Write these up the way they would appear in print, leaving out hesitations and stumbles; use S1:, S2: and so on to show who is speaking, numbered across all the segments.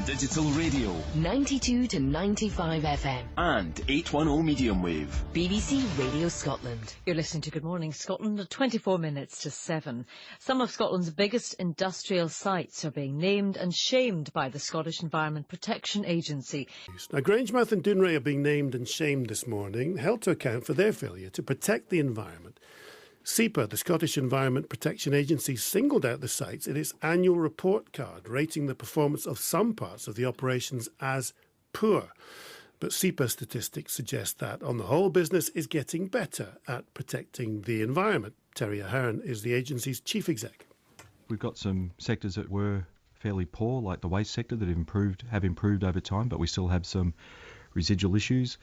S1: digital radio,
S2: 92 to 95 FM.
S1: and 810 medium wave.
S2: BBC Radio Scotland.
S3: You're listening to Good Morning Scotland at 24 minutes to 7. Some of Scotland's biggest industrial sites are being named and shamed by the Scottish Environment Protection Agency.
S4: Now, Grangemouth and Dounreay are being named and shamed this morning, held to account for their failure to protect the environment. Sepa, the Scottish Environment Protection Agency, singled out the sites in its annual report card, rating the performance of some parts of the operations as poor. But Sepa statistics suggest that, on the whole, business is getting better at protecting the environment. Terry Ahern is the agency's chief exec.
S5: We've got some sectors that were fairly poor, like the waste sector, that have improved over time, but we still have some residual issues.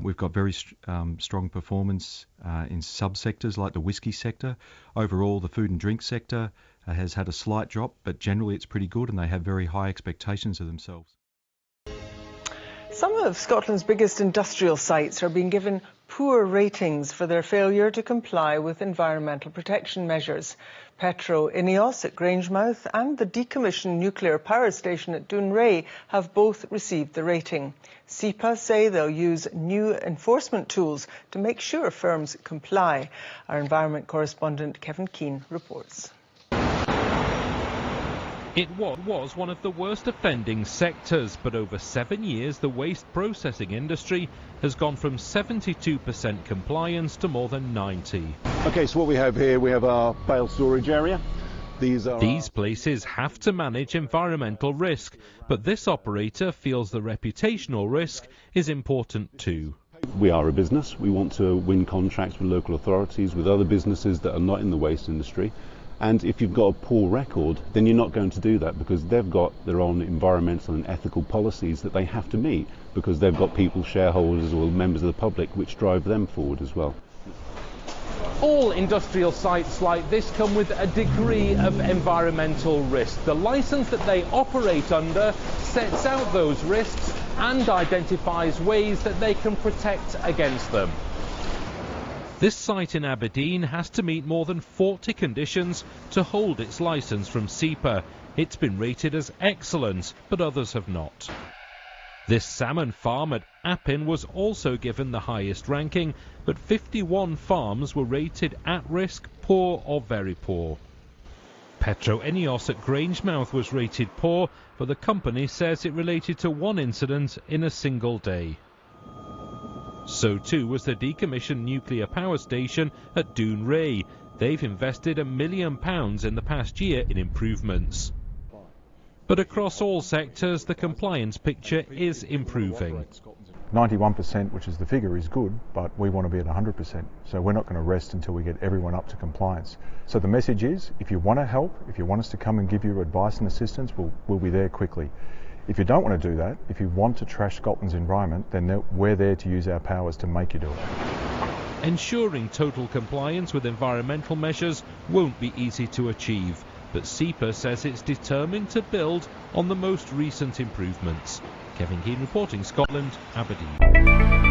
S5: We've got very strong performance in subsectors like the whisky sector. Overall, the food and drink sector has had a slight drop, but generally it's pretty good, and they have very high expectations of themselves.
S6: Some of Scotland's biggest industrial sites are being given poor ratings for their failure to comply with environmental protection measures. Petro Ineos at Grangemouth and the decommissioned nuclear power station at Dounreay have both received the rating. Sepa say they'll use new enforcement tools to make sure firms comply. Our environment correspondent Kevin Keane reports.
S7: It was one of the worst offending sectors, but over 7 years the waste processing industry has gone from 72% compliance to more than 90%.
S8: Okay, so what we have here, we have our bale storage area.
S7: These places have to manage environmental risk, but this operator feels the reputational risk is important too.
S8: We are a business. We want to win contracts with local authorities, with other businesses that are not in the waste industry. And if you've got a poor record, then you're not going to do that, because they've got their own environmental and ethical policies that they have to meet, because they've got people, shareholders or members of the public, which drive them forward as well.
S7: All industrial sites like this come with a degree of environmental risk. The licence that they operate under sets out those risks and identifies ways that they can protect against them. This site in Aberdeen has to meet more than 40 conditions to hold its licence from Sepa. It's been rated as excellent, but others have not. This salmon farm at Appin was also given the highest ranking, but 51 farms were rated at risk, poor or very poor. Petro Ineos at Grangemouth was rated poor, but the company says it related to one incident in a single day. So too was the decommissioned nuclear power station at Dounreay. They've invested £1 million in the past year in improvements. But across all sectors, the compliance picture is improving.
S9: 91%, which is the figure, is good, but we want to be at 100%. So we're not going to rest until we get everyone up to compliance. So the message is, if you want to help, if you want us to come and give you advice and assistance, we'll be there quickly. If you don't want to do that, if you want to trash Scotland's environment, then we're there to use our powers to make you do it.
S7: Ensuring total compliance with environmental measures won't be easy to achieve, but Sepa says it's determined to build on the most recent improvements. Kevin Keane reporting, Scotland, Aberdeen.